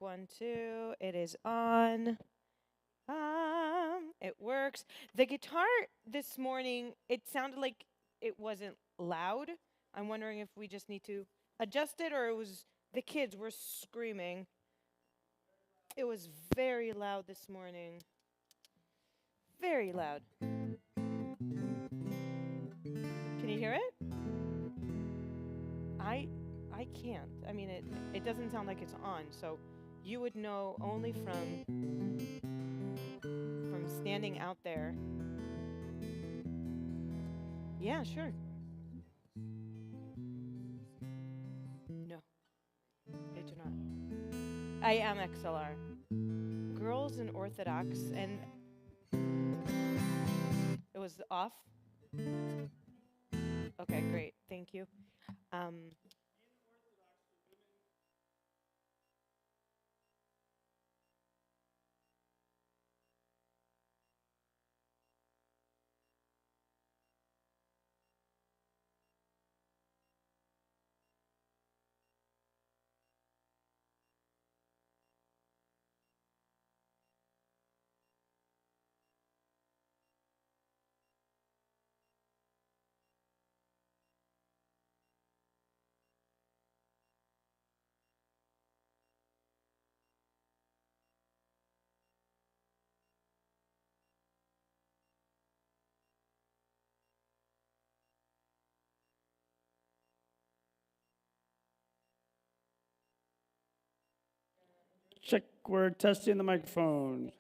1, 2. It is on. It works. The guitar this morning, it sounded like it wasn't loud. I'm wondering if we just need to adjust it, or it was the kids were screaming. It was very loud this morning. Very loud. Can you hear it? I can't. I mean, it doesn't sound like it's on, so you would know only from standing out there. Yeah, sure. No, they do not. I am XLR. Girls in Orthodox, and it was off. Okay, great. Thank you. Um, Check, we're testing the microphone.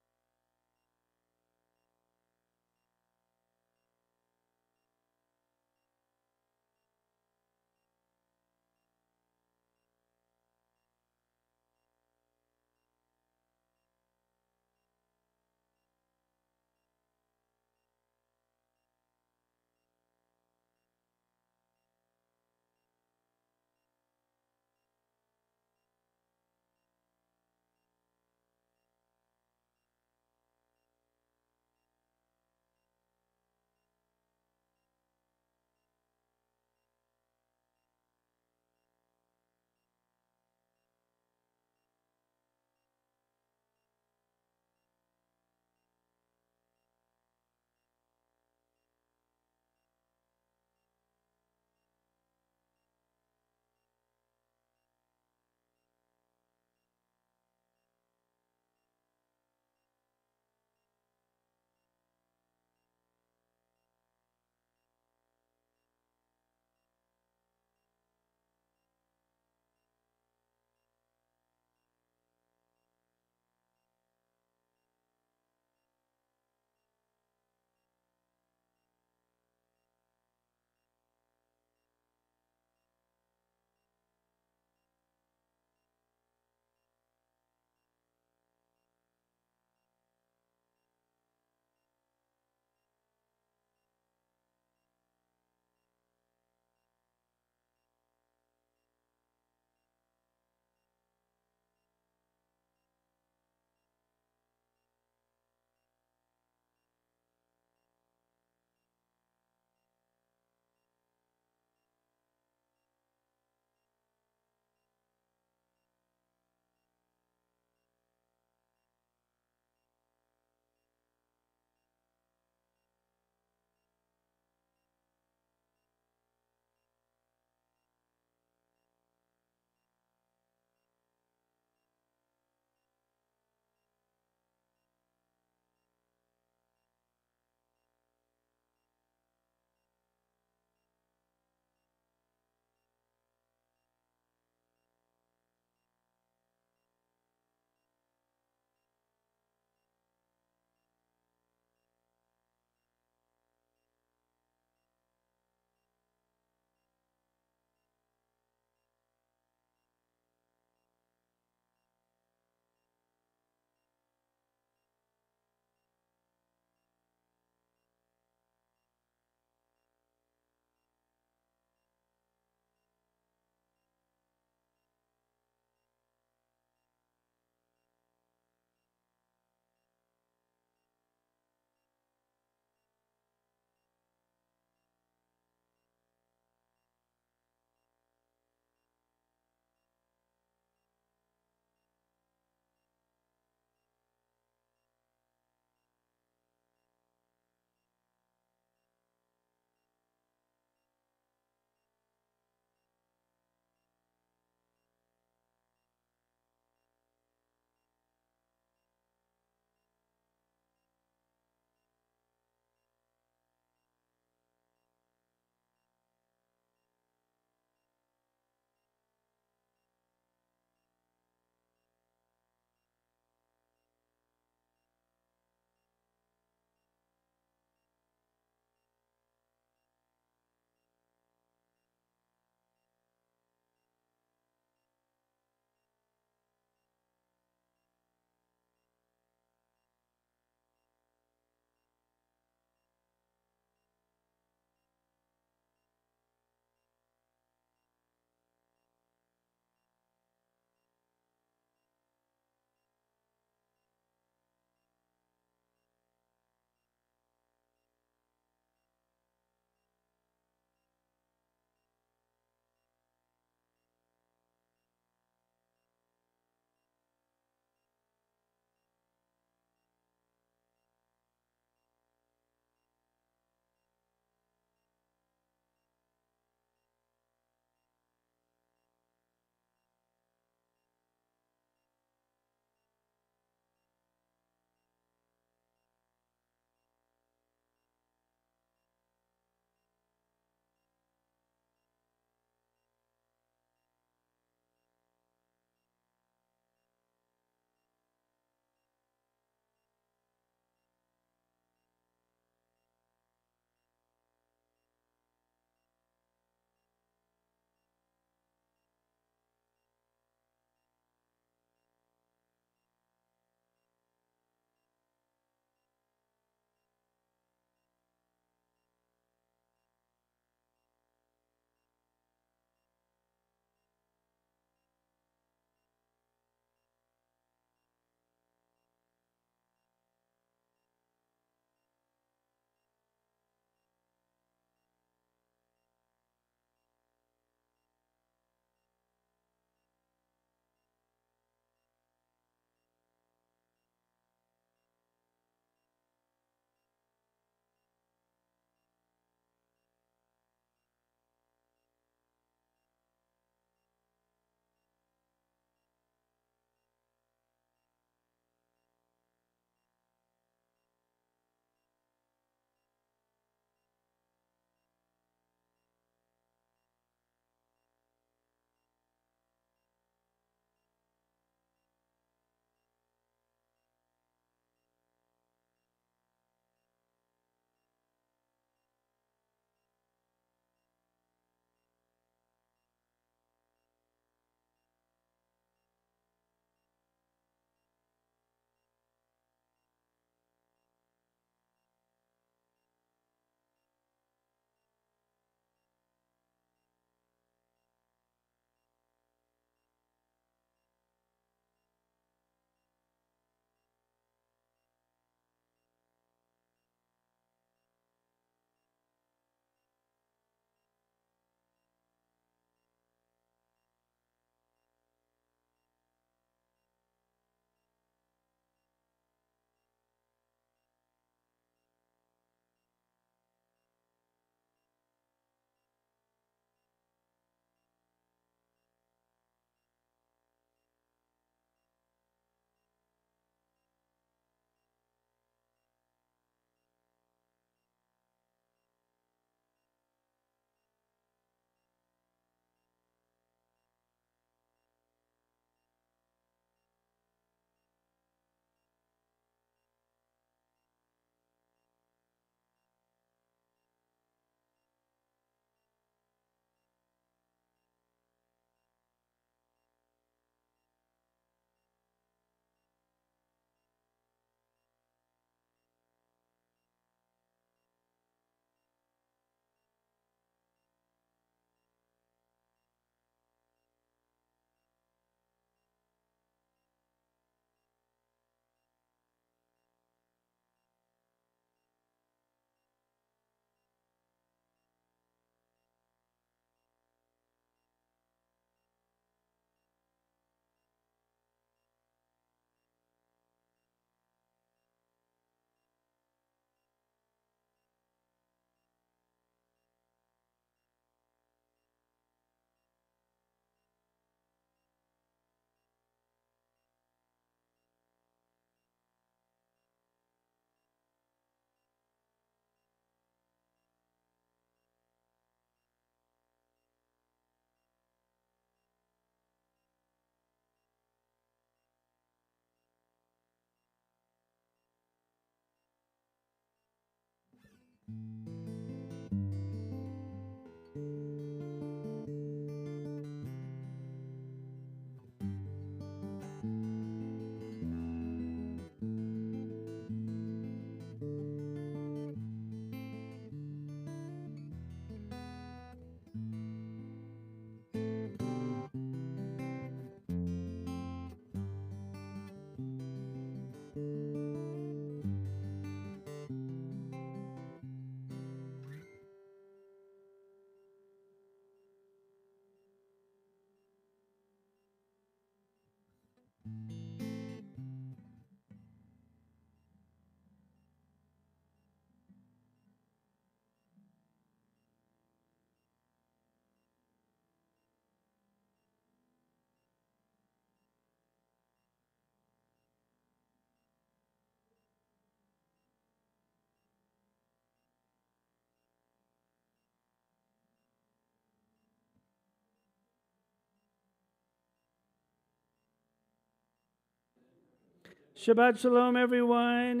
Shabbat Shalom, everyone.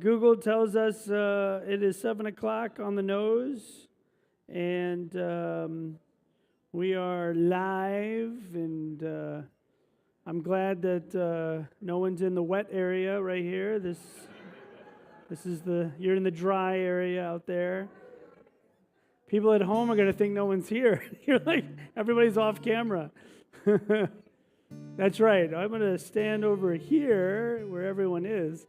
Google tells us it is 7 o'clock on the nose, and we are live, and I'm glad that no one's in the wet area right here. This is you're in the dry area out there. People at home are going to think no one's here. You're like, everybody's off camera. That's right. I'm going to stand over here where everyone is.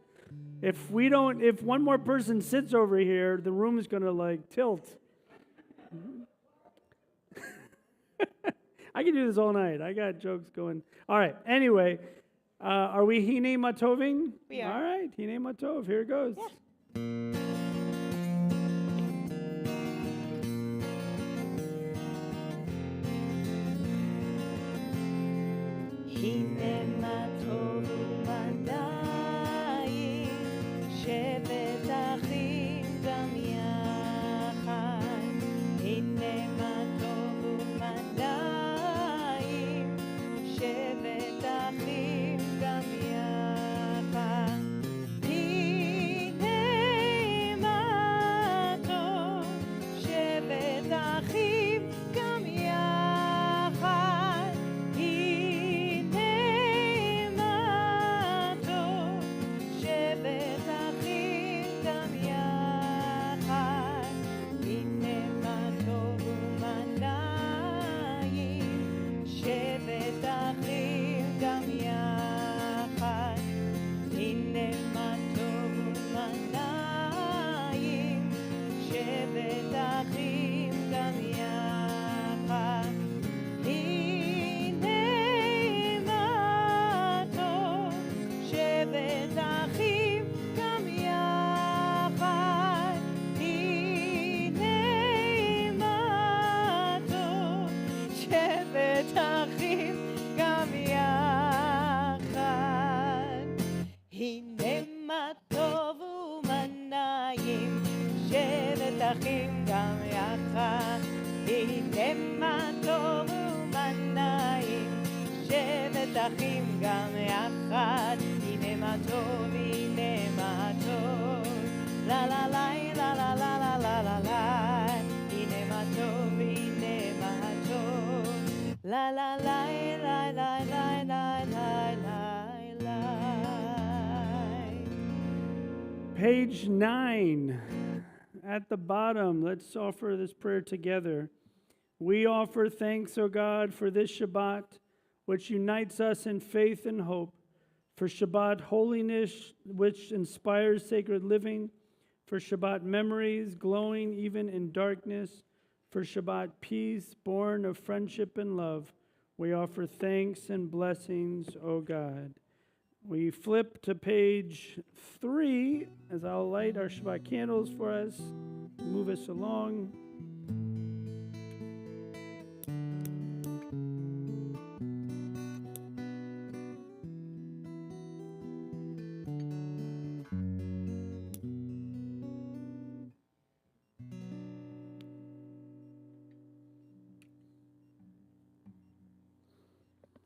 If one more person sits over here, the room is going to like tilt. I can do this all night. I got jokes going. All right. Anyway, are we Hine Matoving? We are. All right. Hine Matov. Here it goes. Yeah. הנה מה טוב ומנעים, שבת אחים גם יחד. הנה מה טוב ומנעים, שבת אחים גם יחד. הנה מה טוב, שבת אחים גם יחד. אחים גם יחד, הנה מה טוב ומנעים, שבת אחים גם יחד, הנה מה טוב, הנה מה טוב, לה לה לה לה לה לה לה לה לה לה, הנה מה טוב, הנה מה טוב, לה לה לה לה לה לה לה לה לה. Page 9. At the bottom, let's offer this prayer together. We offer thanks, O God, for this Shabbat, which unites us in faith and hope, for Shabbat holiness, which inspires sacred living, for Shabbat memories glowing even in darkness, for Shabbat peace born of friendship and love. We offer thanks and blessings, O God. We flip to page 3 as I'll light our Shabbat candles for us, move us along.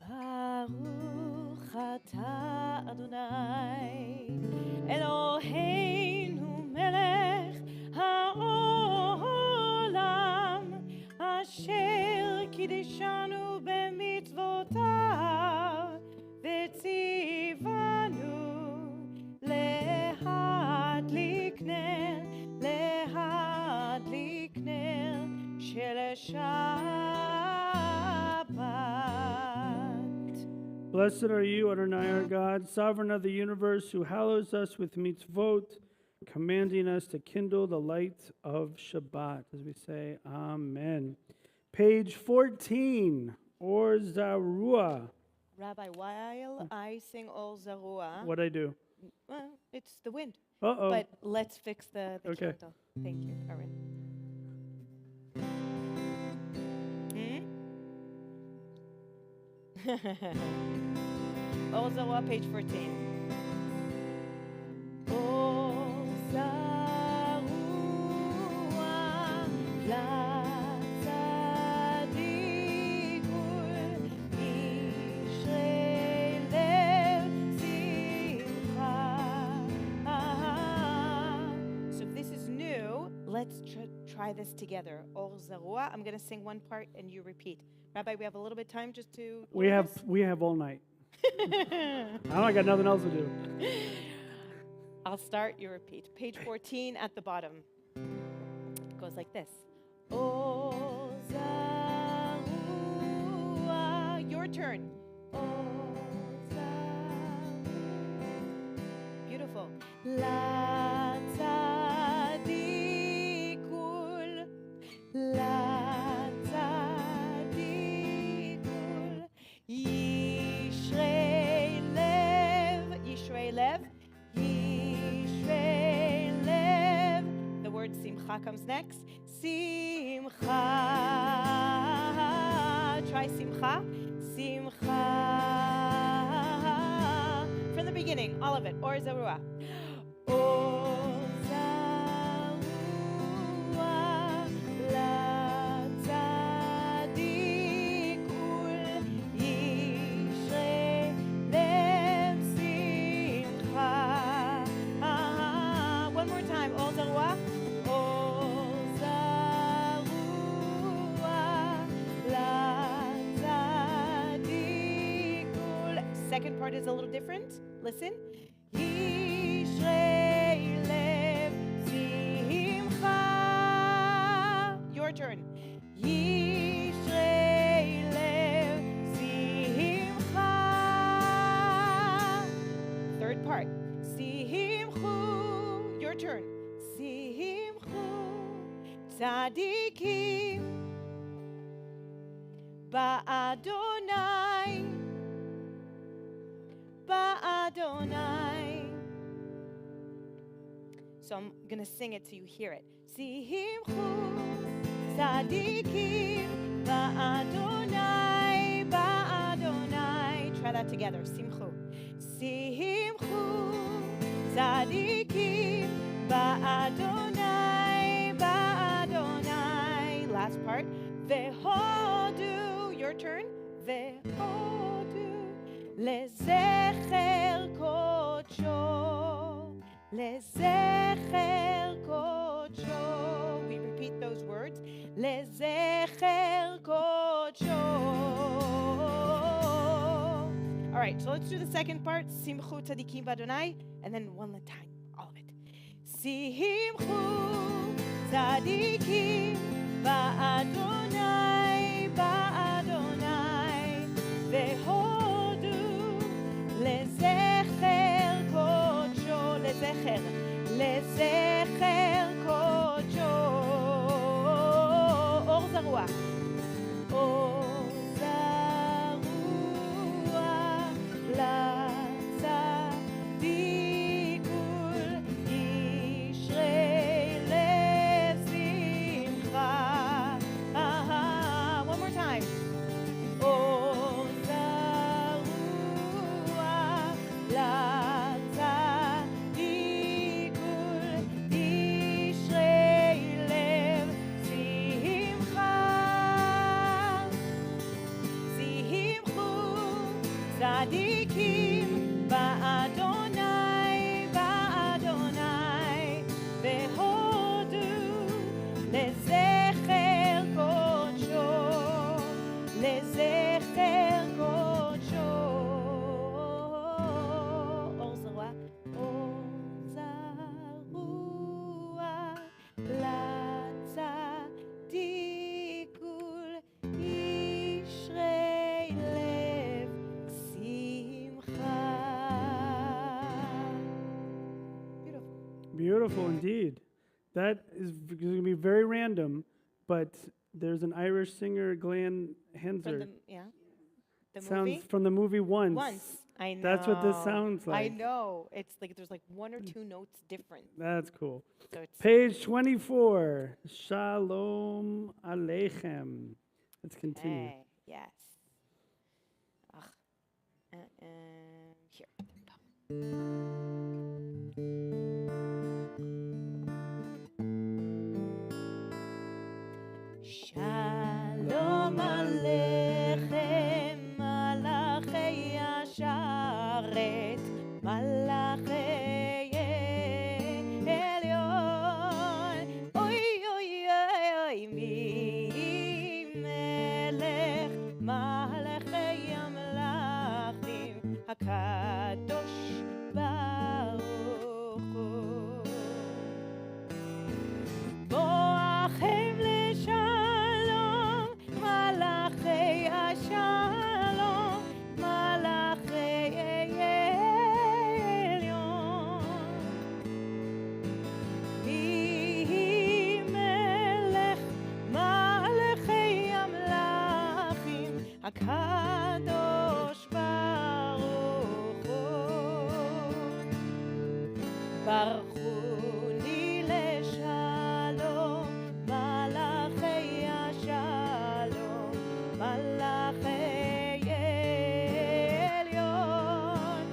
Baruch atah Adonai Eloheinu קידשנו במצוותיו, וציוונו להדליק נר של שבת. Blessed are you, Adonai, our God, sovereign of the universe, who hallows us with mitzvot, commanding us to kindle the light of Shabbat. As we say, Amen. Page 14, Or Zarua. Rabbi, while I sing Ol Zarua, What'd I do? well, it's the wind. Uh-oh. But let's fix the Okay. canto. Thank you, Aaron. Ol Zarua, page 14. Ol Zarua, לצדיקול, ישרי לב שמחה. So if this is new, let's try this together. Ol Zarua. I'm going to sing one part and you repeat. Rabbi, we have a little bit of time just to... We have all night. I got nothing else to do. I'll start, you repeat. Page 14 at the bottom. It goes like this. O Zarua. Your turn. O Zarua. Beautiful. La tzadikul. La tzadikul. Yishrei lev. Yishrei lev. Yishrei lev. The word simcha comes next. Simcha. Try simcha. Simcha. From the beginning, all of it. Or Zarua. Or Zarua. La tzadikul. Yishrei lev simcha. One more time. Or Zarua. Or Zarua. La tzadikul. Second part is a little different. Listen. Yishrei lev simcha. Your turn. Yishrei lev simcha. Third part. Simchu. Your turn. Simchu. Tzadikim. Ba'adonai. Ba'adonai. So I'm going to sing it so you hear it. Simchu, tzadikim, ba'adonai, ba'adonai. Try that together. Simchu. Simchu, tzadikim, ba'adonai, ba'adonai. Last part. Vehodu. Your turn. Vehodu. Lezecher kodsho. Lezecher kodsho. We repeat those words. Lezecher kodsho. All right, so let's do the second part. Simchu tzadikim b'Adonai, and then one at a time, all of it. Simchu tzadikim b'Adonai, b'Adonai, vehodu lezecher kodsho, lezecher, lezecher kodsho. Or Zarua. Or Zarua. La tzadikul. Yishrei lev simcha. One more time. Or Zarua. La tzadikul. Yishrei lev simcha. Simchu tzadikim ba'Adonai, ba'Adonai, vehodu lezecher kodsho, beautiful indeed. That is going to be very random, but there's an Irish singer, Glenn From Henser. the Sounds movie? from the movie Once. Once. I know. That's what this sounds I like. know. It's like there's like one or two notes different. That's cool. So it's Page 24. Shalom Aleichem. Let's continue. hey, yes. Ugh. Here. Shalom Aleichem, Malachei Asharet, Malachei Elyon. Oy, oy, oy, oy, mi melech, Malachei Amalachim, HaKadosh Baruch Hu. Boachem לשלום, מלאכי השלום, מלאכי עליון. יהי מלך מלכי המלכים, הקדוש ברוך הוא. ברכוני לשלום, מלאכי השלום, מלאכי עליון.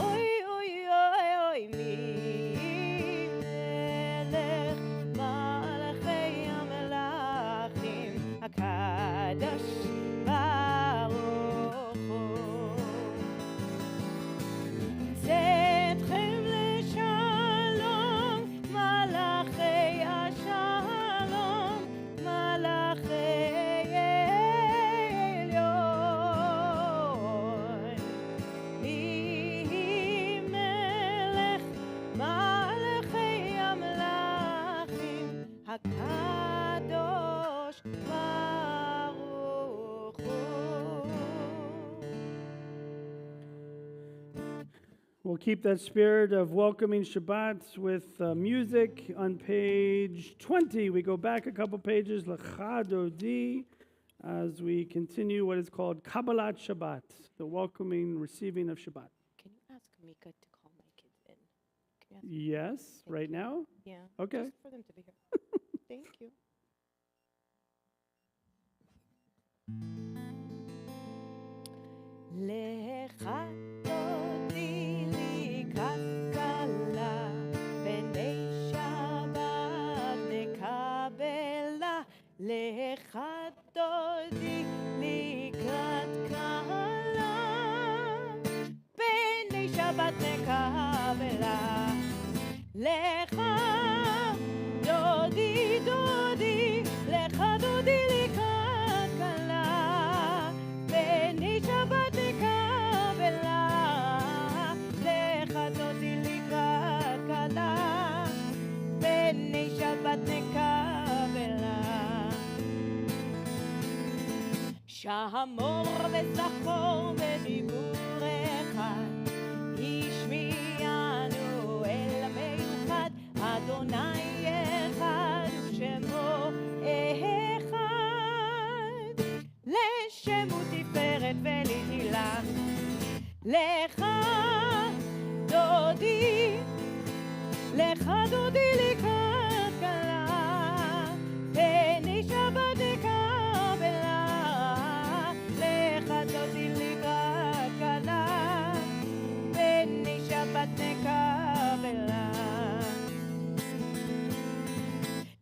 אוי אוי אוי אוי מי מלך מלכי המלכים, הקדוש ברוך הוא. צאתכם לשלום, מלאכי השלום, מלאכי עליון. יהי מלך מלכי המלכים, הקדוש ברוך הוא. We'll keep that spirit of welcoming Shabbat with music on page 20. We go back a couple pages, Lecha Dodi, as we continue what is called Kabbalat Shabbat, the welcoming, receiving of Shabbat. Can you ask Mika to call my kids in? Can you ask? Yes, right now? Yeah. Okay. Just for them to be here. Thank you. לך תודי לי כלכלה, בני שבת נקבלה. לך תודי לי כלכלה, בני שבת נקבלה. לך דודי דודי, לך דודי לי כלכלה, בני שבת נקבלה. לך דודי לי כלכלה, בני שבת נקבלה. שמור וזכור בדיבורך, השמיענו אל מיוחד, אדוני אחד ושמו אחד, לשם ותפארת ולתהילה. לך דודי, לך דודי לי כלכלה, בני שבת נקבלה. לך דודי לי כלכלה, בני שבת נקבלה.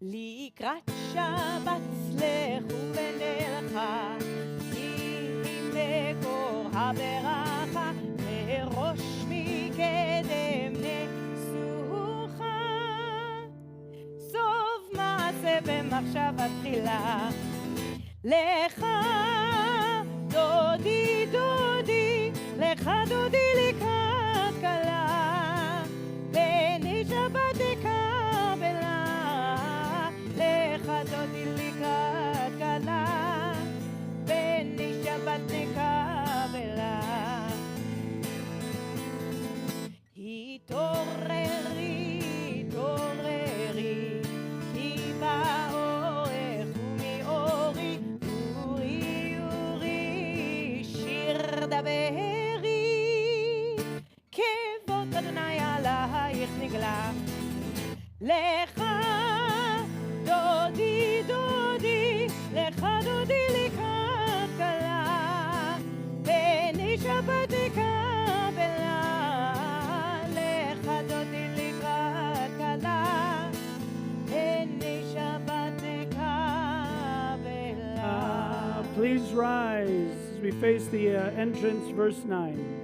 לקראת שבת לכו ונלכה, יהי מקור הברכה, מראש מקדם נסוכה. סוף מעשה במחשבה תחילה. לך דודי דודי, לך דודי לי כלכלה, בני שבת נקבלה. לך דודי לי כלכלה, בני שבת נקבלה. התעוררי, התעוררי Please rise as we face the entrance, verse 9.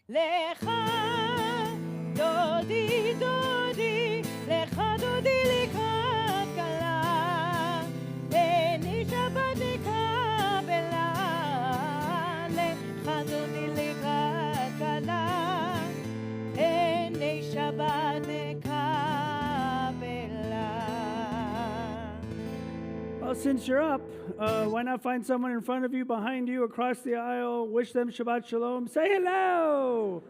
לך דודי דודי, לך דודי לקראת כלה, בני שבת נקבלה, לך דודי לקראת כלה, בני שבת נקבלה. Well, since you're up, why not find someone in front of you, behind you, across the aisle, wish them Shabbat Shalom, say hello!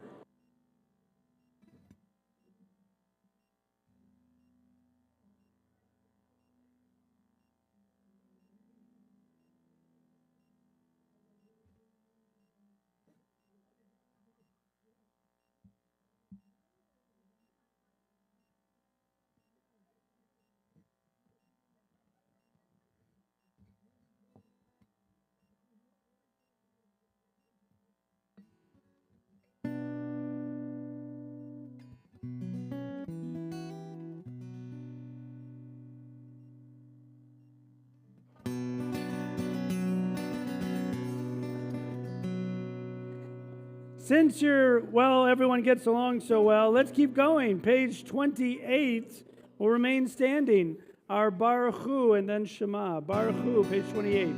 Since everyone gets along so well, let's keep going. Page 28 will remain standing. Our Baruch Hu and then Shema. Baruch Hu, page 28.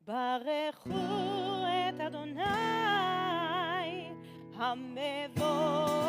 ברכו את אדוני המבורך.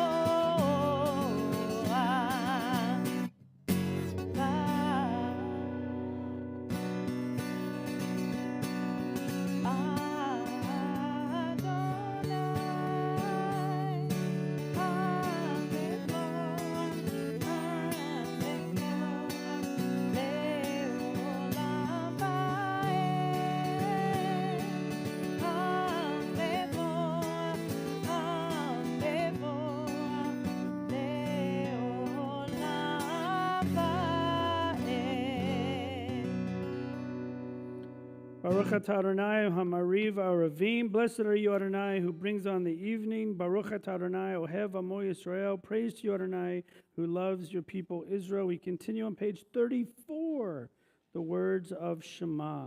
Baruch atah Adonai hamariv aravim. Blessed are you, Adonai, who brings on the evening. Baruch atah Adonai ohev amo Yisrael. Praise to you, Adonai, who loves your people Israel. We continue on page 34, the words of Shema.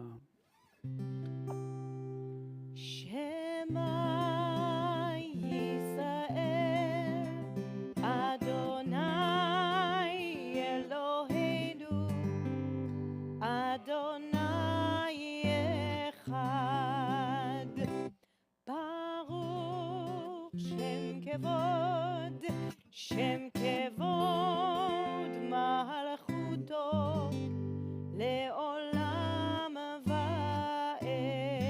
Shema Yisrael, Adonai Eloheinu, Adonai Baruch Shem Kevod, Shem Kevod Malchuto Le'olam Va'ed.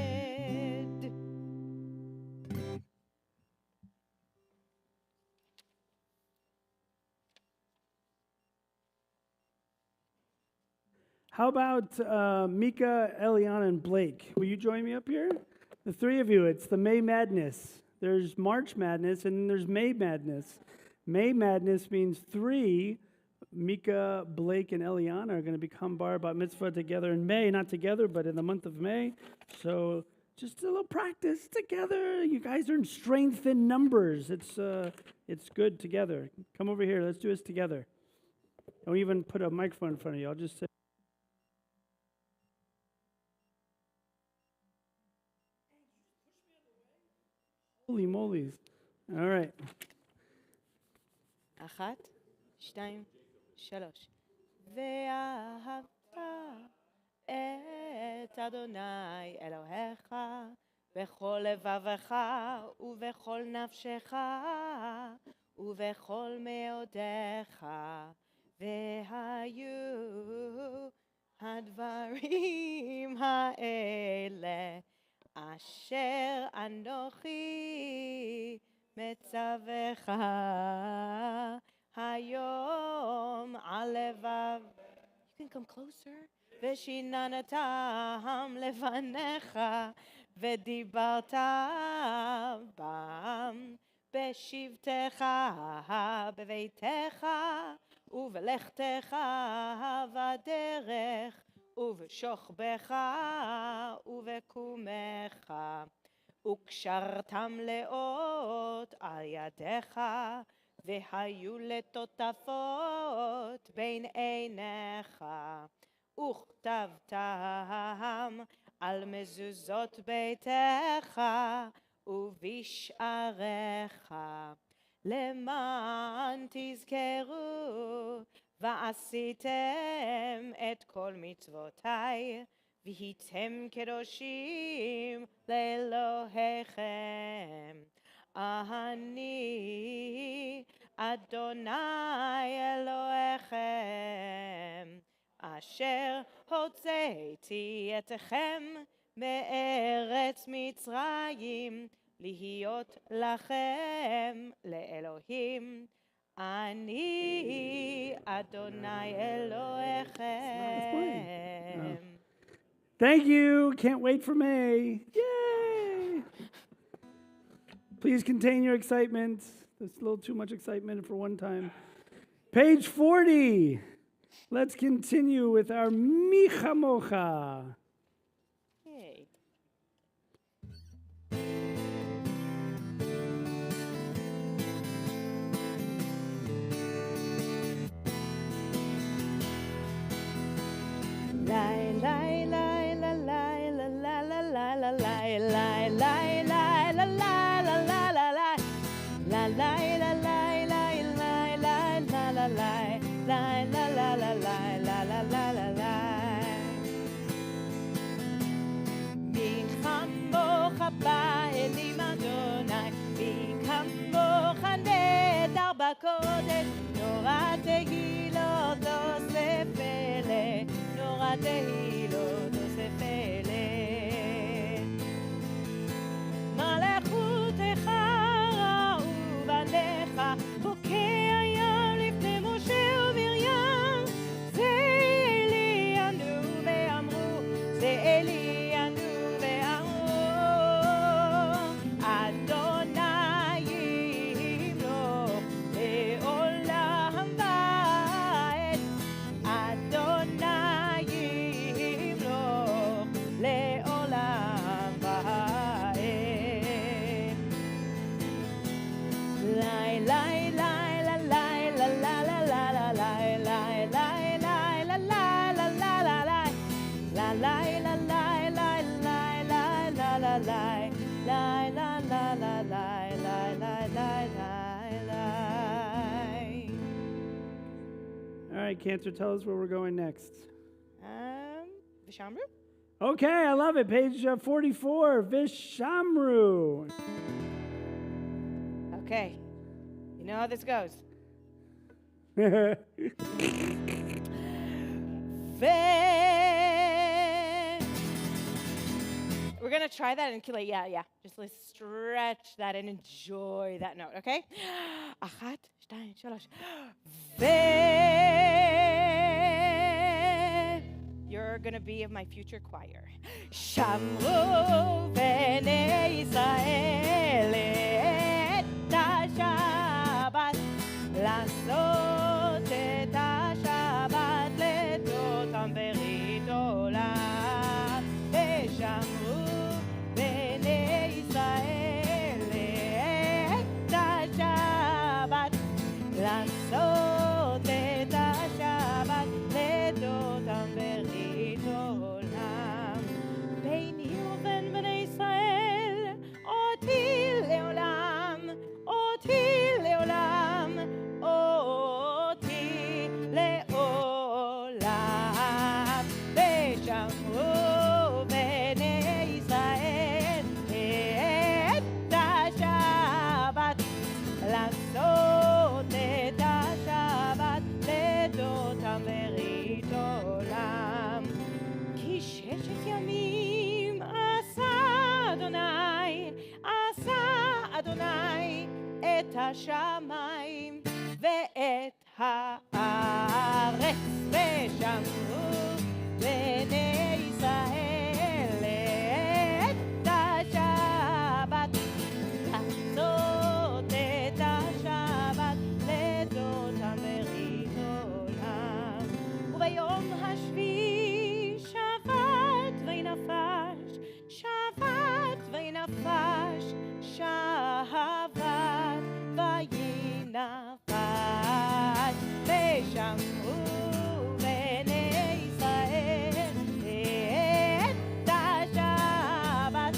How about Mika, Eliana, and Blake? Will you join me up here? The three of you, it's the May Madness. There's March Madness, and then there's May Madness. May Madness means three, Mika, Blake, and Eliana, are going to become bar bat mitzvah together in May. Not together, but in the month of May. So just a little practice together. You guys are in strength in numbers. It's good together. Come over here. Let's do this together. Don't even put a microphone in front of you. I'll just say. Holy moly's. All right. 1, 2, 3. ואהבת את אדוני אלוהיך בכל לבבך ובכל נפשך ובכל מאודיך, והיו הדברים האלה אשר אנוכי מצווך היום על לבב. You can come closer. ושיננתם לבניך ודיברת בם בשבתך בביתך ובלכתך בדרך ובשוכבך ובקומך, וקשרתם לאות על ידיך והיו לטוטפות בין עיניך, וכתבתם על מזוזות ביתך ובשעריך, למען תזכרו ועשיתם את כל מצוותיי והייתם קדושים לאלוהיכם. אני אדוני אלוהיכם אשר הוצאתי אתכם מארץ מצרים להיות לכם לאלוהים. אני אדוני אלוהיכם. Thank you. Can't wait for May. Yay! Please contain your excitement. That's a little too much excitement for one time. Page 40. Let's continue with our Micha Mocha. Hey. Lie, lie, lie, la, lie, la, la, la, la, la, lie, lie, lie, lie, la, la, la, la, la, lie, la, lie, la, lie, lie, lie, lie, la, la, lie, lie, la, la, la, lie, la, la, la, la, lie. מי כמוך באלים אדוני, מי כמוך נדר בקודש, נורא תהילות עושה פלא, נורא תהילות עושה פלא. מלאכותך ראו בניך, בוקע ים לפני משה ומרים, זה אלי ענו ואמרו, זה אלי ענו ואמרו, אדוני ימלוך לעולם ועד, אדוני ימלוך לעולם ועד. לי לי לי la לי la la la la la לי לי לי לי la la la la la לי la לי la לי לי לי la la la לי לי la la la לי לי לי לי. All right, Cancer, tell us where we're going next. Vishamru? Okay, I love it. Page 44, Vishamru. Okay. You know how this goes. We're going to try that and kill it. Yeah. Just let's stretch that and enjoy that note, okay? 1, 2, 3. You're going to be of my future choir. Shamru b'nei Yisrael et ha-Shabbat, לעשות את השבת לדותם ברית עולם. ושמרו בני ישראל את השבת, לעשות את השבת לדותם ברית עולם. ביני ובין בני ישראל אותי לעולם, אותי לעולם, אותי ימים עשה אדוני את השמיים ואת הארץ, ושמעו בני ישראל את השבת, לעשות את השבת לדותם ברית עולם. וביום השביעי שבת וינפש, שבת וינפש, שבת וינפש, ושמעו בני ישראל את השבת,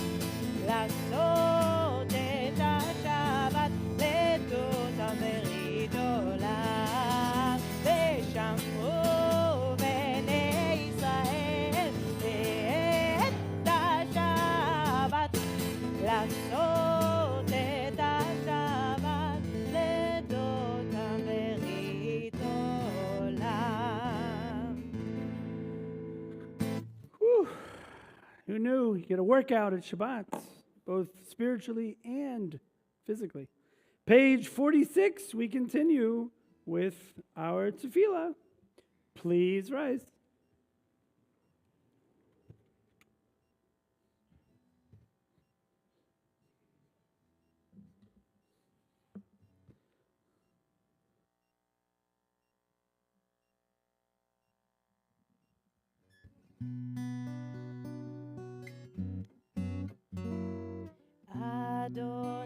לעשות את השבת לדותם ברית עולם. ושמעו בני ישראל את השבת, לעשות את השבת לדותם ברית עולם. Whew. Who knew you get a workout at Shabbat, both spiritually and physically? Page 46, we continue with our tefillah. Please rise.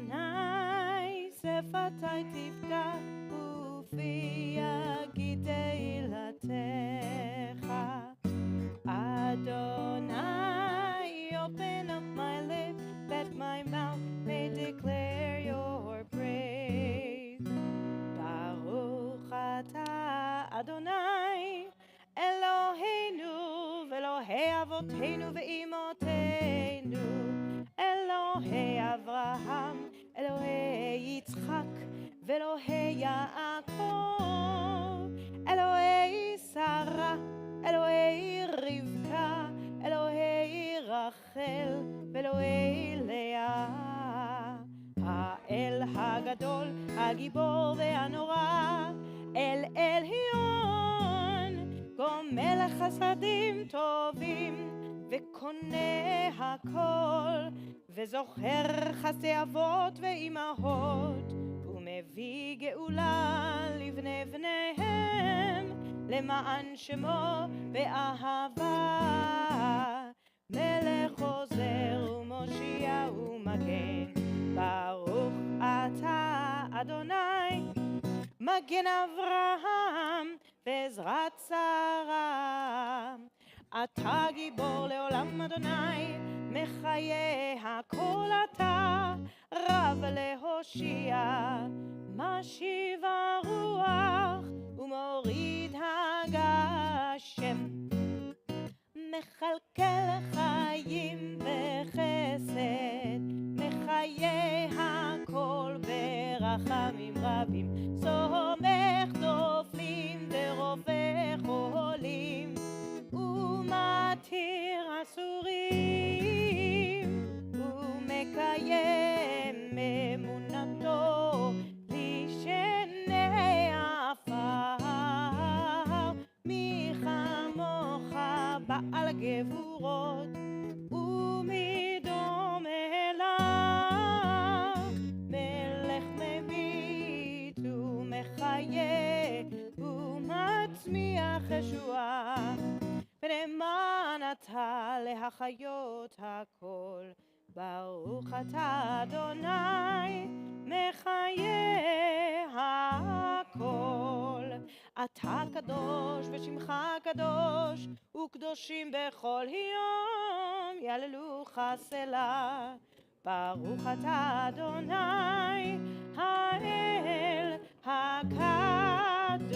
אדוני שפתי תפתח ופי יגיד תהילתך. Adonai, open up my lips, that my mouth may declare your praise. Baruch atah Adonai, Eloheinu ve'Elohei avoteinu ve'imotenu, Elohei Avraham, Elohei Yitzchak, ve'Elohei Yaakov, Elohei Sarah, Elohei Rivka, Elohei Rachel, ואלוהי לאה. האל הגדול, הגיבור והנורא, אל עליון, גומל חסדים טובים, וקונה הכל, וזוכר חסדי אבות ואימהות, ומביא גאולה לבני בניהם, למען שמו באהבה. מלך עוזר ומושיע ומגן, ברוך אתה אדוני, מגן אברהם בעזרת שרה. אתה גיבור לעולם אדוני, מחיה הכל אתה, רב להושיע, משיב הרוח ומוריד הגשם, מכלכל חיים בחסד, מחיה הכל ברחמים רבים, סומך דופלים ורופא חולים, ומתיר אסורים, ומקיים אמונתו לשני עפר. מי כמוך בעל גבורות, ומי דומה אליו, מלך מביט ומחיה ומצמיח ישועה, ונאמן אתה להחיות הכל. ברוך אתה אדוני, מחיה הכל. אתה קדוש ושמך קדוש, וקדושים בכל יום יהללוך סלה. ברוך אתה אדוני, האל הקדוש.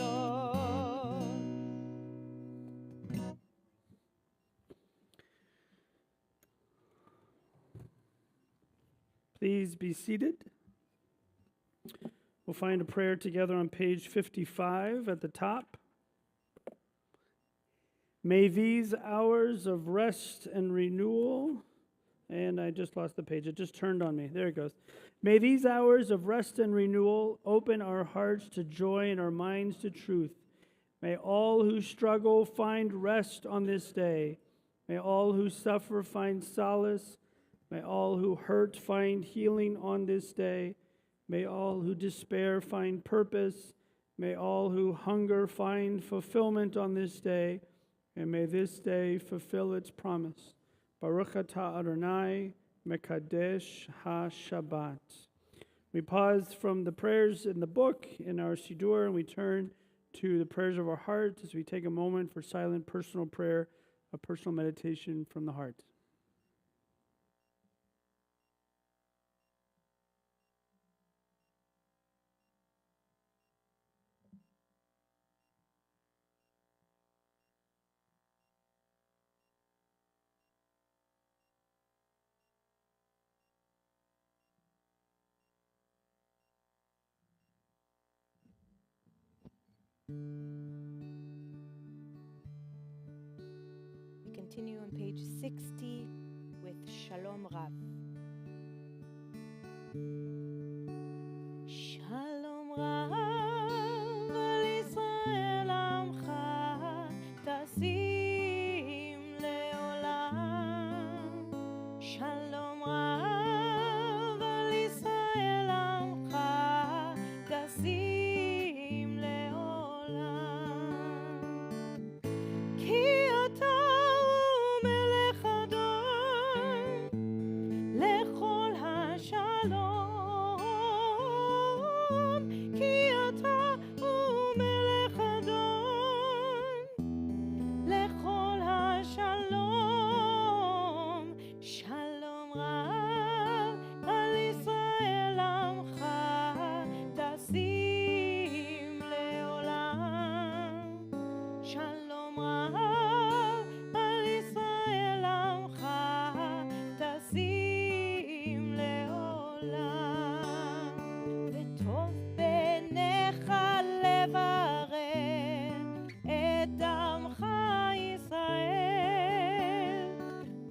Please be seated. We'll find a prayer together on page 55 at the top. May these hours of rest and renewal, and I just lost the page, it just turned on me. There it goes. May these hours of rest and renewal open our hearts to joy and our minds to truth. May all who struggle find rest on this day. May all who suffer find solace. May all who hurt find healing on this day. May all who despair find purpose. May all who hunger find fulfillment on this day. And may this day fulfill its promise. Baruch atah Adonai, Mekadesh ha-Shabbat. We pause from the prayers in the book, in our Siddur, and we turn to the prayers of our hearts as we take a moment for silent personal prayer, a personal meditation from the heart. We continue on page 60 with Shalom Rav. Shalom Rav al Yisrael amcha tasim leolam. Shalom Rav al Yisrael amcha tasim leolam. Ki ata melech adon lechol hashalom. Ki ata melech adon lechol hashalom. Shalom rav al Yisrael amcha tasim leolam. Shalom rav al Yisrael amcha tasim leolam. וטוב בעיניך לברך את עמך ישראל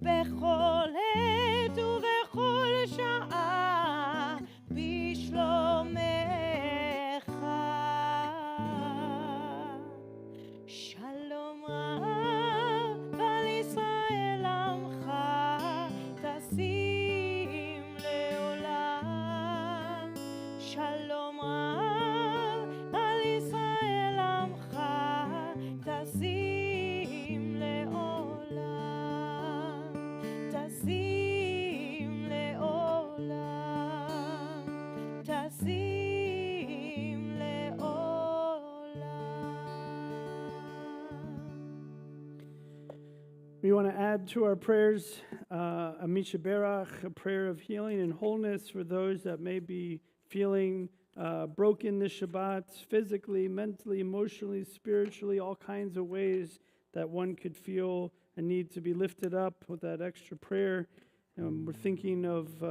בכל עת ובכל שעה בשלומך. Shalom Rav al Yisrael amcha tasim leolam. Shalom Rav al Yisrael amcha tasim leolam. Tasim leolam. Tasim leolam. We want to add to our prayers a Mishaberach, a prayer of healing and wholeness for those that may be feeling broken this Shabbat, physically, mentally, emotionally, spiritually, all kinds of ways that one could feel a need to be lifted up with that extra prayer. We're thinking of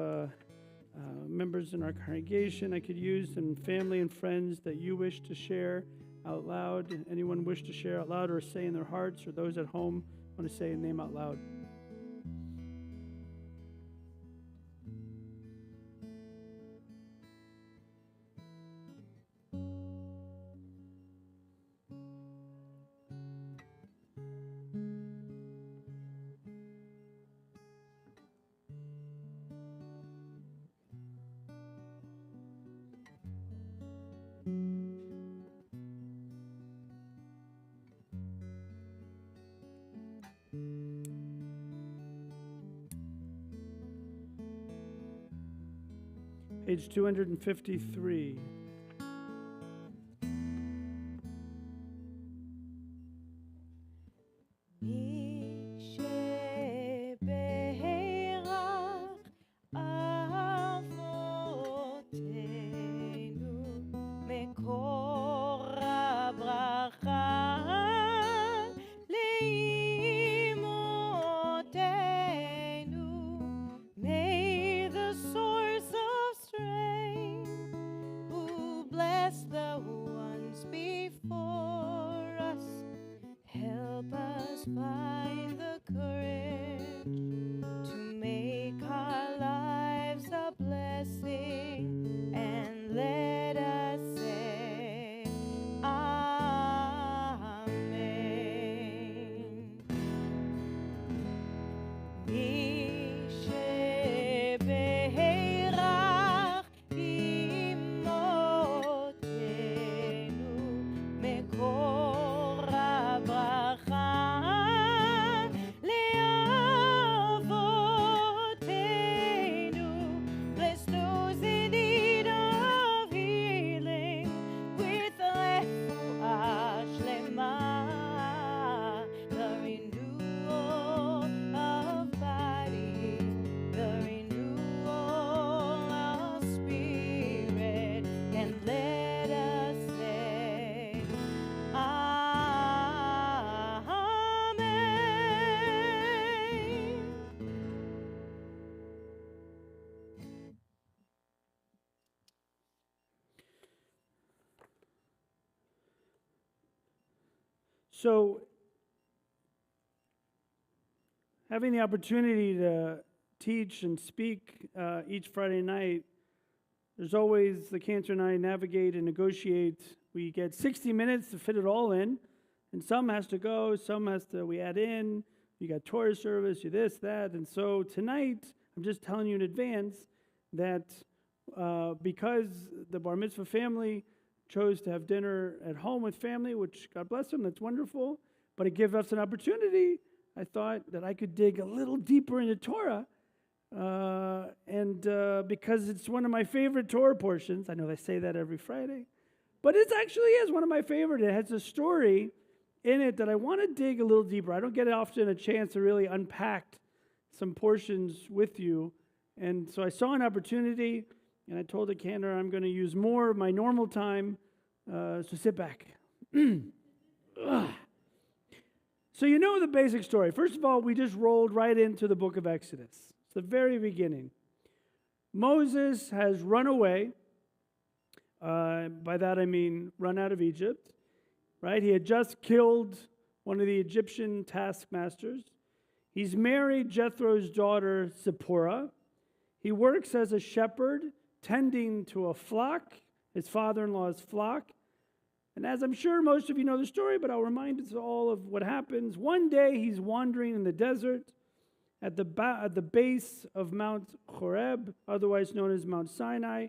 members in our congregation I could use, and family and friends that you wish to share out loud. Anyone wish to share out loud or say in their hearts, or those at home want to say a name out loud. Page 253. מי שברך אבותינו מקור הברכה לאמותינו. May the source of strength who find the courage to make our lives a blessing, and let us say Amen. Yishbeirach imotenu mekor habracha leavotenu. Bless those in need of healing with refuah shlema, the renewal of body, the renewal of spirit, and let us say Amen. So, having the opportunity to teach and speak each Friday night, there's always the cantor and I navigate and negotiate. We get 60 minutes to fit it all in, and some has to go, some has to, we add in. You got Torah service, you this, that. And so tonight, I'm just telling you in advance that because the bar mitzvah family chose to have dinner at home with family, which God bless them, that's wonderful, but it gives us an opportunity. I thought that I could dig a little deeper into Torah, and because it's one of my favorite Torah portions. I know they say that every Friday, but it actually is one of my favorite. It has a story in it that I want to dig a little deeper. I don't get often a chance to really unpack some portions with you, and so I saw an opportunity, and I told the cantor I'm going to use more of my normal time, so sit back. So you know the basic story. First of all, we just rolled right into the book of Exodus. It's the very beginning. Moses has run away. By that I mean run out of Egypt. Right? He had just killed one of the Egyptian taskmasters. He's married Jethro's daughter, Zipporah. He works as a shepherd, tending to a flock, his father-in-law's flock. And as I'm sure most of you know the story, but I'll remind us all of what happens. One day he's wandering in the desert at the base of Mount Horeb, otherwise known as Mount Sinai,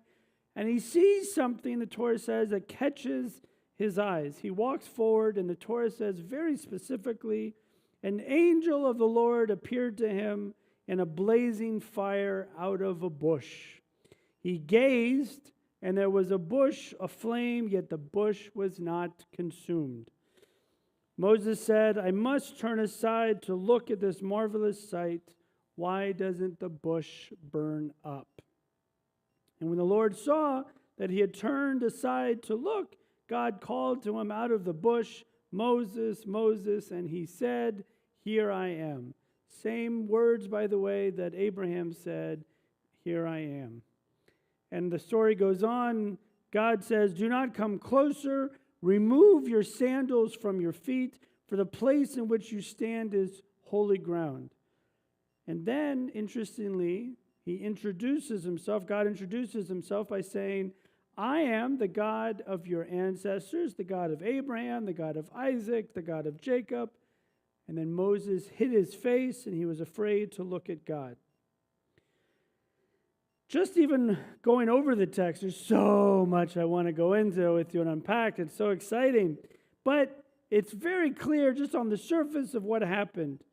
and he sees something, the Torah says, that catches his eyes. He walks forward, and the Torah says very specifically, an angel of the Lord appeared to him in a blazing fire out of a bush. He gazed, and there was a bush aflame, yet the bush was not consumed. Moses said, I must turn aside to look at this marvelous sight. Why doesn't the bush burn up? And when the Lord saw that he had turned aside to look, God called to him out of the bush, Moses, Moses, and he said, here I am. Same words, by the way, that Abraham said, here I am. And the story goes on. God says, do not come closer. Remove your sandals from your feet, for the place in which you stand is holy ground. And then, interestingly, he introduces himself. God introduces himself by saying, I am the God of your ancestors, the God of Abraham, the God of Isaac, the God of Jacob. And then Moses hid his face, and he was afraid to look at God. Just even going over the text, there's so much I want to go into with you and unpack. It's so exciting. But it's very clear just on the surface of what happened.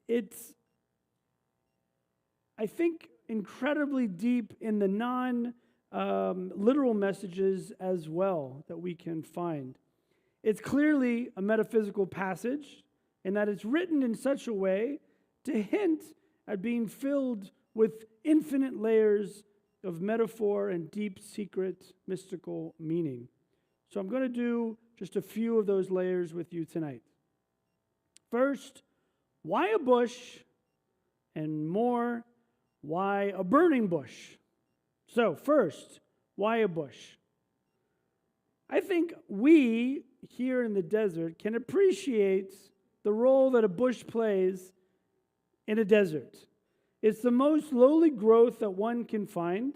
It's, I think, incredibly deep in the non-literal messages as well that we can find. It's clearly a metaphysical passage in that it's written in such a way to hint at being filled with infinite layers of metaphor and deep, secret, mystical meaning. So I'm going to do just a few of those layers with you tonight. First, why a bush? And more, why a burning bush? So first, why a bush? I think we here in the desert can appreciate the role that a bush plays in a desert. It's the most lowly growth that one can find.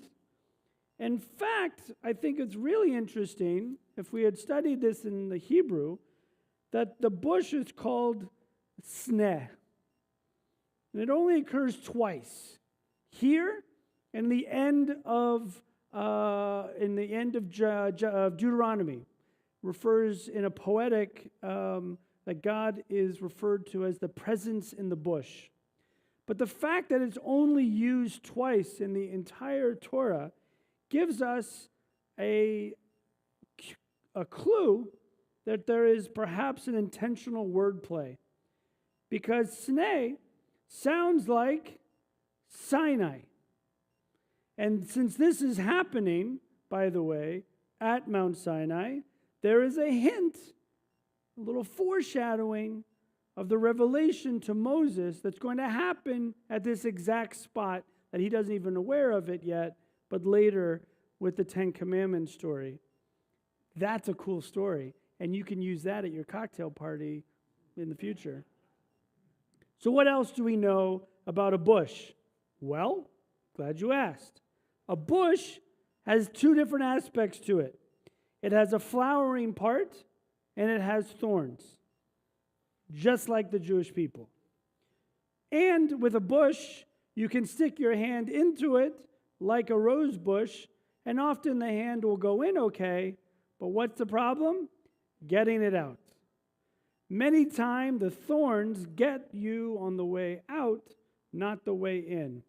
In fact, I think it's really interesting, if we had studied this in the Hebrew, that the bush is called sneh. And it only occurs twice. Here, in the end of Deuteronomy, refers in a poetic that God is referred to as the presence in the bush. But the fact that it's only used twice in the entire Torah gives us a clue that there is perhaps an intentional wordplay. Because Sneh sounds like Sinai. And since this is happening, by the way, at Mount Sinai, there is a hint, a little foreshadowing of the revelation to Moses that's going to happen at this exact spot that he doesn't even aware of it yet, but later with the Ten Commandments story. That's a cool story, and you can use that at your cocktail party in the future. So what else do we know about a bush? Well, glad you asked. A bush has two different aspects to it. It has a flowering part, and it has thorns, just like the Jewish people. And with a bush, you can stick your hand into it like a rose bush, and often the hand will go in okay, but what's the problem? Getting it out. Many times the thorns get you on the way out, not the way in.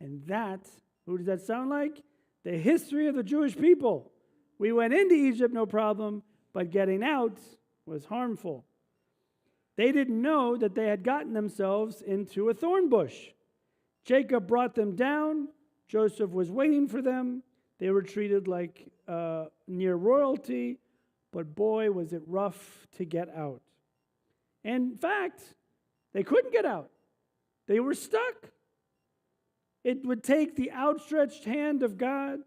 And that, who does that sound like? The history of the Jewish people. We went into Egypt, no problem, but getting out was harmful. They didn't know that they had gotten themselves into a thorn bush. Jacob brought them down. Joseph was waiting for them. They were treated like near royalty, but boy, was it rough to get out. And in fact, they couldn't get out. They were stuck. It would take the outstretched hand of God,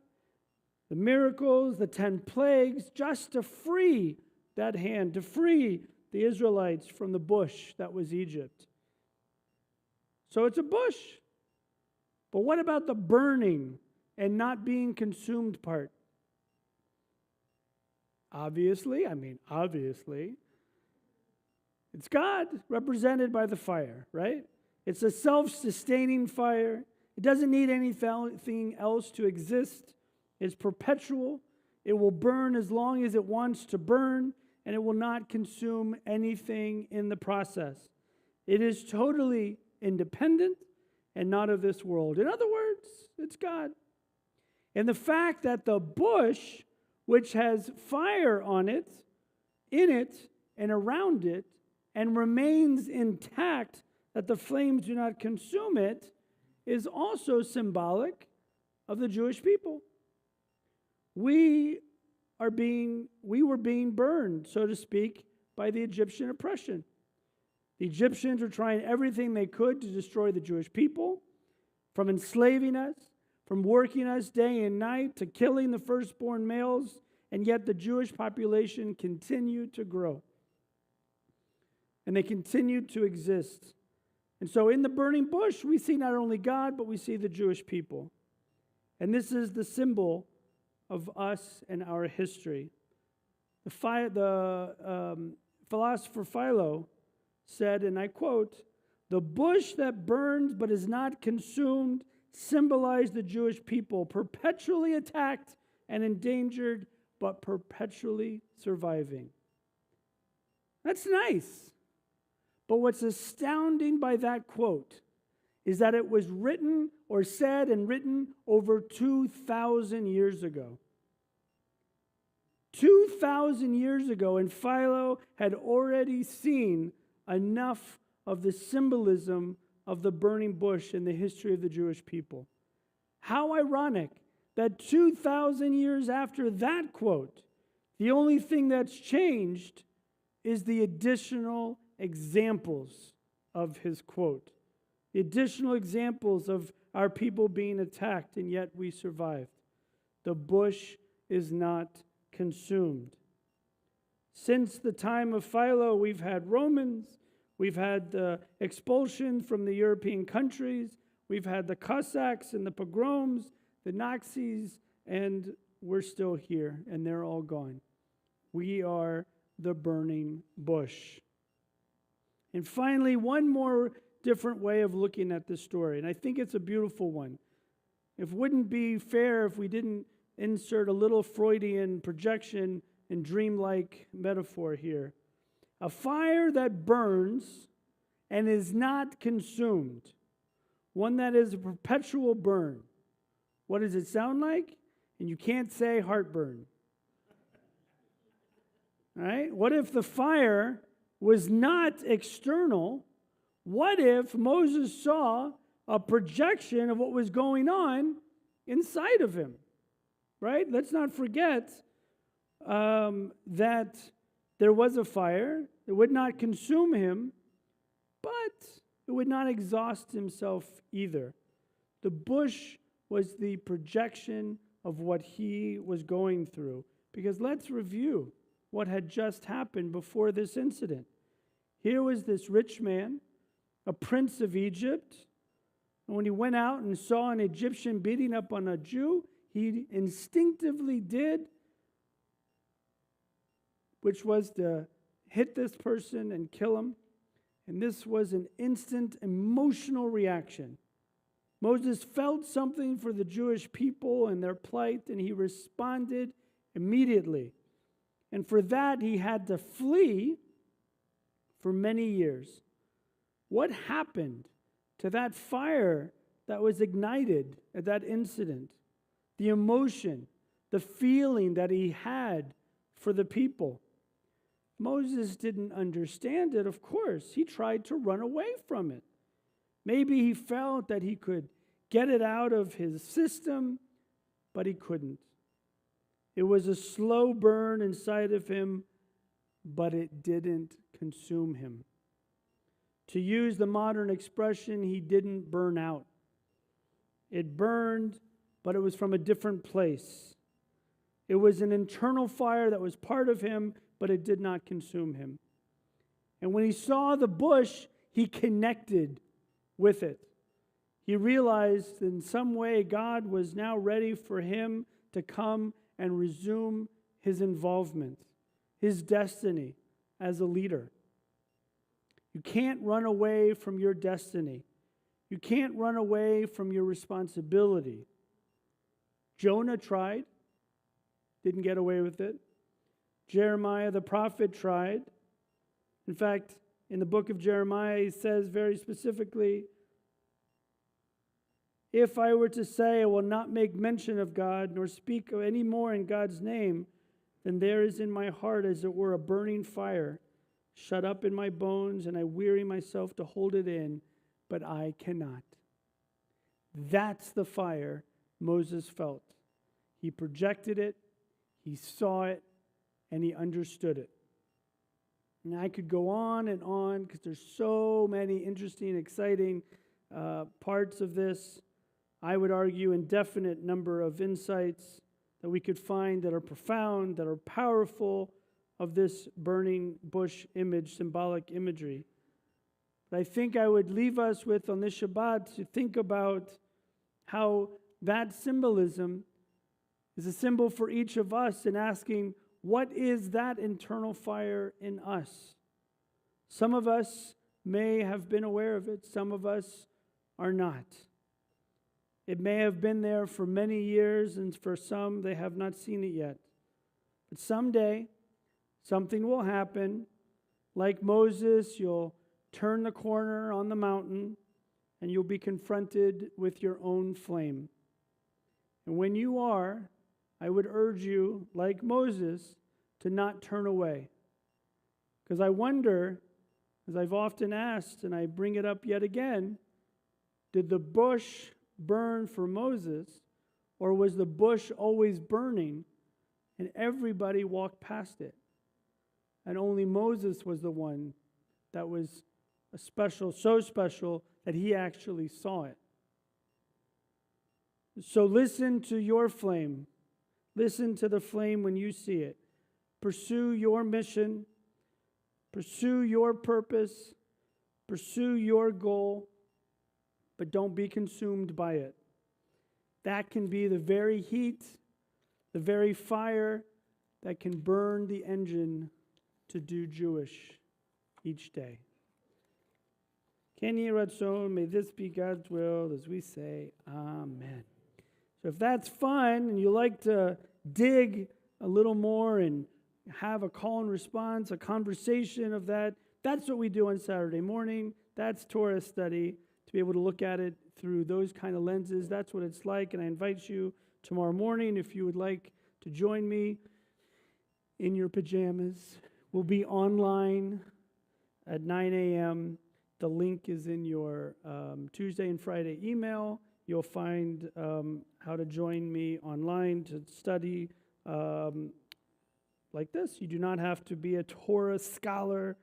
the miracles, the 10 plagues, just to free that hand, to free the Israelites from the bush that was Egypt. So it's a bush. But what about the burning and not being consumed part? Obviously, it's God represented by the fire, right? It's a self-sustaining fire. It doesn't need anything else to exist. It's perpetual. It will burn as long as it wants to burn, and it will not consume anything in the process. It is totally independent and not of this world. In other words, it's God. And the fact that the bush, which has fire on it, in it, and around it, and remains intact, that the flames do not consume it, is also symbolic of the Jewish people. We were being burned, so to speak, by the Egyptian oppression. The Egyptians were trying everything they could to destroy the Jewish people, from enslaving us, from working us day and night, to killing the firstborn males, and yet the Jewish population continued to grow. And they continued to exist. And so in the burning bush, we see not only God, but we see the Jewish people. And this is the symbol of us and our history. The philosopher Philo said, and I quote, "The bush that burns but is not consumed symbolized the Jewish people, perpetually attacked and endangered, but perpetually surviving." That's nice. But what's astounding by that quote is that it was written or said and written over 2,000 years ago. 2,000 years ago, and Philo had already seen enough of the symbolism of the burning bush in the history of the Jewish people. How ironic that 2,000 years after that quote, the only thing that's changed is the additional examples of his quote. The additional examples of our people being attacked, and yet we survived. The bush is not consumed. Since the time of Philo, we've had Romans, We've had the expulsion from the European countries. We've had the Cossacks and the pogroms, the Nazis, and we're still here, and they're all gone. We are the burning bush. And finally, one more different way of looking at this story, and I think it's a beautiful one. It wouldn't be fair if we didn't insert a little Freudian projection and dreamlike metaphor here. A fire that burns and is not consumed, one that is a perpetual burn. What does it sound like? And you can't say heartburn. All right? What if the fire was not external? What if Moses saw a projection of what was going on inside of him? Right? Let's not forget that there was a fire. It would not consume him, but it would not exhaust himself either. The bush was the projection of what he was going through. Because let's review what had just happened before this incident. Here was this rich man, a prince of Egypt, and when he went out and saw an Egyptian beating up on a Jew, he instinctively did, which was to hit this person and kill him. And this was an instant emotional reaction. Moses felt something for the Jewish people and their plight, and he responded immediately. And for that, he had to flee for many years. What happened to that fire that was ignited at that incident? The emotion, the feeling that he had for the people. Moses didn't understand it, of course. He tried to run away from it. Maybe he felt that he could get it out of his system, but he couldn't. It was a slow burn inside of him, but it didn't consume him. To use the modern expression, he didn't burn out. It burned, but it was from a different place. It was an internal fire that was part of him, but it did not consume him. And when he saw the bush, he connected with it. He realized in some way God was now ready for him to come and resume his involvement, his destiny as a leader. You can't run away from your destiny. You can't run away from your responsibility. Jonah tried, didn't get away with it. Jeremiah the prophet tried. In fact, in the book of Jeremiah, he says very specifically, if I were to say I will not make mention of God, nor speak any more in God's name, then there is in my heart as it were a burning fire, shut up in my bones, and I weary myself to hold it in, but I cannot. That's the fire Moses felt. He projected it, he saw it, and he understood it. And I could go on because there's so many interesting, exciting parts of this. I would argue indefinite number of insights that we could find that are profound, that are powerful of this burning bush image, symbolic imagery. But I think I would leave us with, on this Shabbat, to think about how that symbolism is a symbol for each of us in asking, what is that internal fire in us? Some of us may have been aware of it. Some of us are not. It may have been there for many years, and for some, they have not seen it yet. But someday, something will happen. Like Moses, you'll turn the corner on the mountain, and you'll be confronted with your own flame. And when you are, I would urge you, like Moses, to not turn away. Because I wonder, as I've often asked, and I bring it up yet again, did the bush burn for Moses, or was the bush always burning and everybody walked past it? And only Moses was the one that was so special that he actually saw it. So listen to your flame. Listen to the flame when you see it. Pursue your mission. Pursue your purpose. Pursue your goal, but don't be consumed by it. That can be the very heat, the very fire that can burn the engine to do Jewish each day. Ken Yeh Ratzon, may this be God's will, as we say, Amen. So if that's fun and you like to dig a little more and have a call and response, a conversation of that, that's what we do on Saturday morning. That's Torah study, to be able to look at it through those kind of lenses. That's what it's like, and I invite you tomorrow morning, if you would like to join me in your pajamas. We'll be online at 9 a.m. The link is in your Tuesday and Friday email. You'll find how to join me online to study like this. You do not have to be a Torah scholar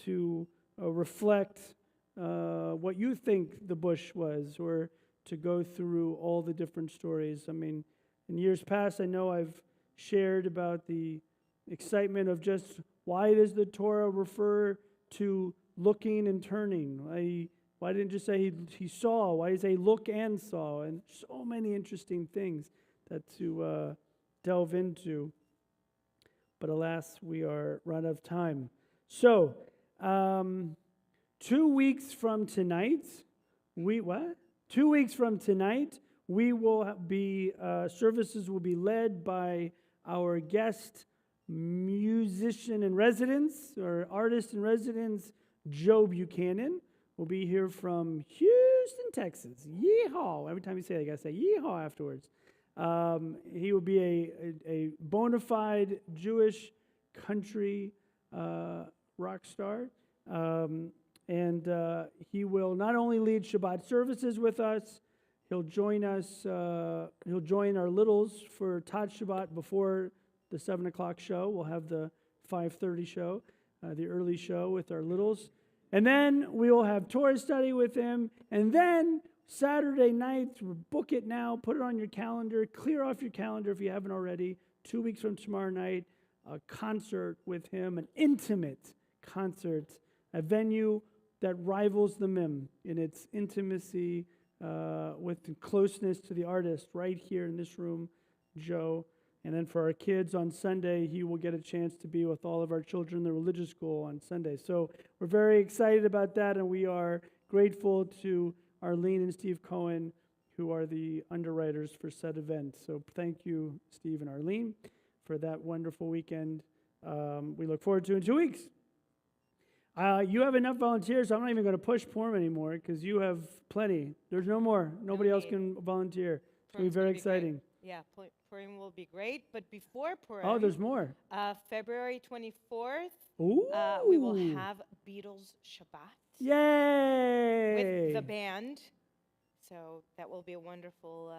to reflect what you think the bush was, or to go through all the different stories. I mean, in years past, I know I've shared about the excitement of just why does the Torah refer to looking and turning? Why didn't it just say he saw? Why did it say look and saw? And so many interesting things that to delve into. But alas, we are run out of time. So, 2 weeks from tonight, 2 weeks from tonight, we will be, services will be led by our guest musician in residence, or artist in residence, Joe Buchanan. Will be here from Houston, Texas. Yeehaw! Every time you say it, I gotta say yeehaw afterwards. He will be a bona fide Jewish country rock star. And he will not only lead Shabbat services with us, he'll join us, he'll join our littles for Tad Shabbat before the 7 o'clock show. We'll have the 5:30 show, the early show with our littles. And then we will have Torah study with him. And then Saturday night, book it now, put it on your calendar, clear off your calendar if you haven't already. 2 weeks from tomorrow night, a concert with him, an intimate concert, a venue that rivals the MIM in its intimacy with the closeness to the artist right here in this room, Joe. And then for our kids on Sunday, he will get a chance to be with all of our children in the religious school on Sunday. So we're very excited about that, and we are grateful to Arlene and Steve Cohen, who are the underwriters for said event. So thank you, Steve and Arlene, for that wonderful weekend. We look forward to it in 2 weeks. You have enough volunteers, so I'm not even going to push Purim anymore, because you have plenty. There's no more. Nobody else can volunteer. It's going to be very exciting. Yeah, Purim will be great. But before Purim, oh, there's more. February 24th, Ooh. We will have Beatles Shabbat. Yay! With the band. So that will be a wonderful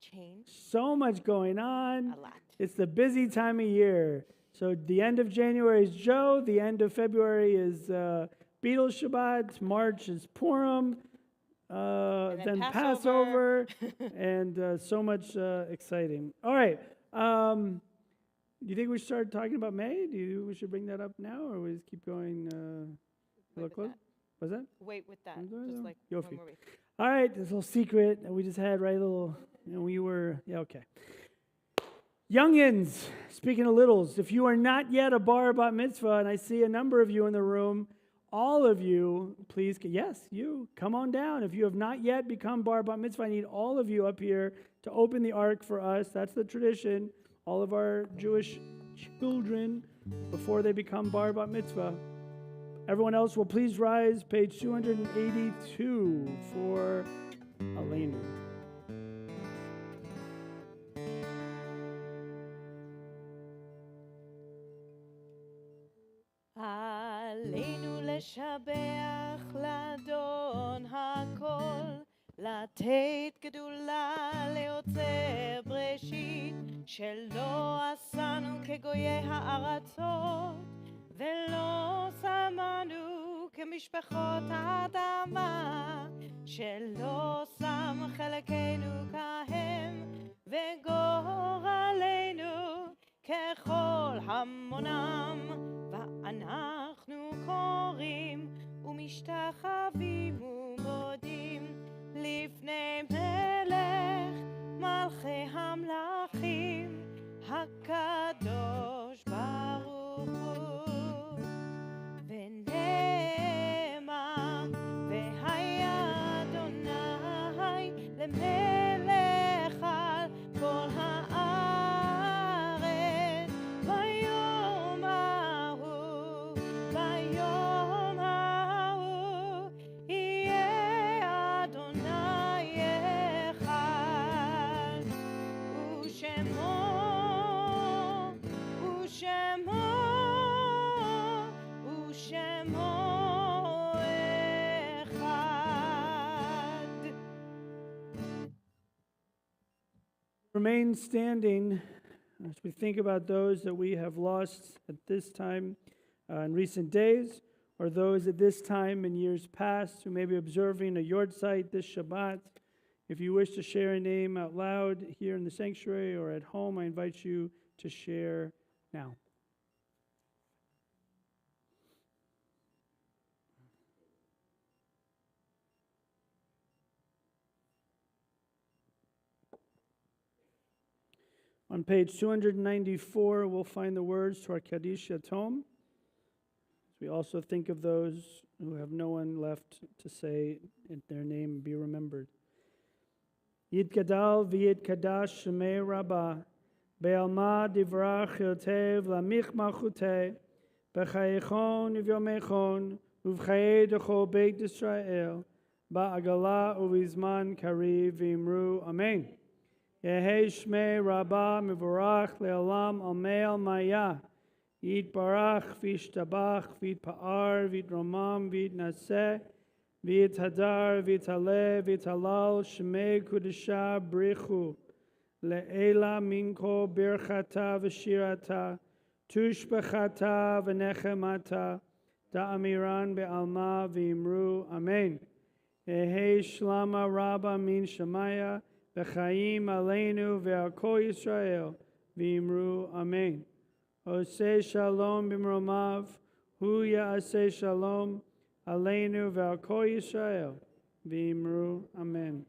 change. So much going on. A lot. It's the busy time of year. So the end of January is Joe. The end of February is Beatles Shabbat. March is Purim. Then Passover. And so much exciting. All right. Do you think we should start talking about May? Do you think we should bring that up now, or we just keep going a little close? What's that? Wait with that. Just like Yofi. 1 more week. All right, this little secret that we just had, right? We were, okay. Youngins, speaking of littles, if you are not yet a bar bat mitzvah, and I see a number of you in the room, all of you, please, yes, you, come on down. If you have not yet become bar bat mitzvah, I need all of you up here to open the ark for us. That's the tradition. All of our Jewish children, before they become bar bat mitzvah. Everyone else will please rise, page 282 for Elena. עלינו לשבח לאדון הכל, לתת גדולה ליוצר בראשית, שלא עשנו כגויי הארצות, ולא שמנו כמשפחות האדמה, שלא שם חלקנו כהם, וגורלנו ככל המונם, ואנחנו קוראים ומשתחווים ומודים לפני מלך מלכי המלכים הקדוש ברוך הוא. ונאמר והיה אדוני למלך על כל הארץ ביום ההוא, ביום ההוא יהיה אדוני אחד ושמו אחד. Remain standing as we think about those that we have lost at this time in recent days, or those at this time in years past who may be observing a yard site this Shabbat. If you wish to share a name out loud here in the sanctuary or at home, I invite you to share now. On page 294, we'll find the words to our Kaddish Yatom. We also think of those who have no one left to say their name and be remembered. Yitgadal v'yitkadash shemei rabbah, be'alma divrach yotev lamich malchuteh, b'chayechon uvyomechon, uv'chayei dechol beit Yisrael, ba'agala uvizman kariv v'imru, Amen. Yehei shmei rabbah mivorach le'olam almei almaya, yitbarach v'yishtabach v'yitpa'ar v'yitromam v'yitnaseh, v'yithadar v'yitale v'yitalal shmei kudesha brichu, le'ela minko birchata v'shirata, tushbachata v'nechemata, da'amiran be'alma v'imru, Amen. Yehei shlama rabba min shamaya, B'chaim aleinu ve'al kol Yisrael v'imru Amen. Oseh shalom b'mromav, hu ya'aseh shalom aleinu ve'al kol Yisrael v'imru Amen.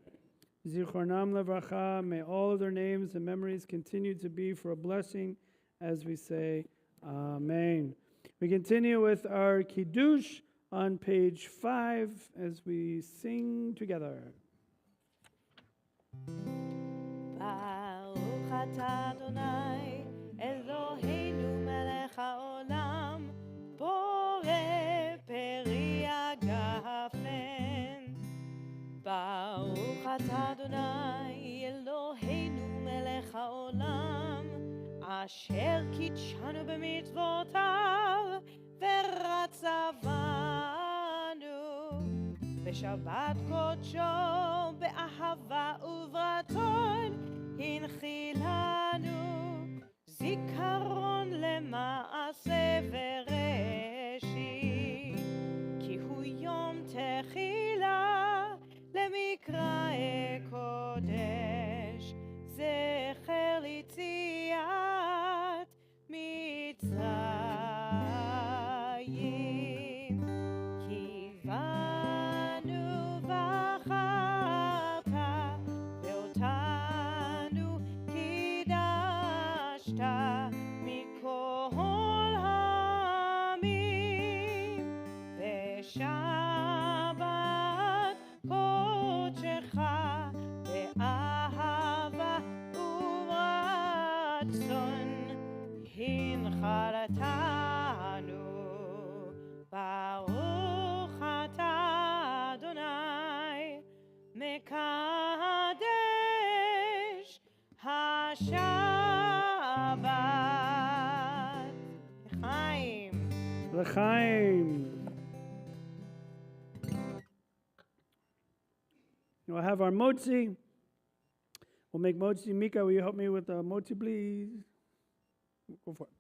Zichronam levracha, may all of their names and memories continue to be for a blessing as we say Amen. We continue with our Kiddush on page 5 as we sing together. ברוך אתה אדוני אלוהינו מלך העולם בורא פרי הגפן. ברוך אתה אדוני אלוהינו מלך העולם אשר קידשנו במצוותיו ורצה בנו בשבת קודשו באהבה וברצון הנחילנו זיכרון למעשה וראשית כי הוא יום תחילה למקראי קודש זכר ליציאת מצרים כי בנו בחרת ואותנו קידשת מכל העמים ושבת קודשך באהבה וברצון הנחלתנו. ברוך אתה אדוני מקדש השבת. לחיים. L'chaim. We'll have our motzi. We'll make motzi. Mika, will you help me with the motzi, please? Go for it.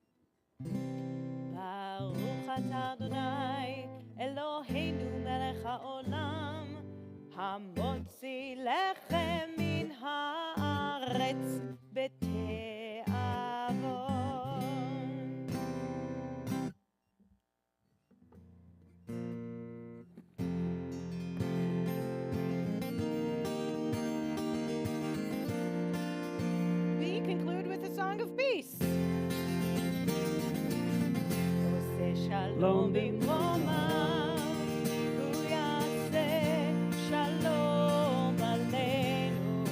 ברוך אתה אדוני אלוהינו מלך העולם המוציא לחם מן הארץ בתיאבון. Shalom במרומיו, הוא יעשה שלום עלינו.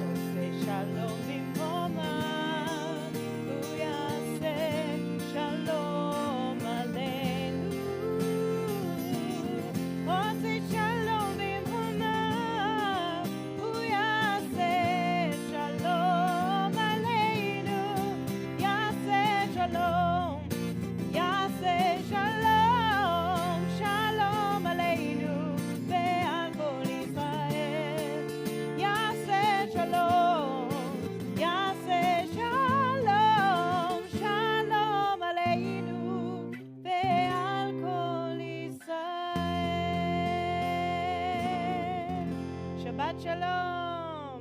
עושה שלום במרומיו, הוא יעשה שלום עלינו. עושה שלום במרומיו, הוא יעשה שלום עלינו. יעשה שלום, יעשה שלום, שלום עלינו ועל כל ישראל. יעשה שלום, יעשה שלום, שלום עלינו ועל כל ישראל. שבת שלום.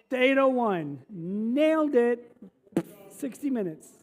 8:01. Nailed it. 60 minutes.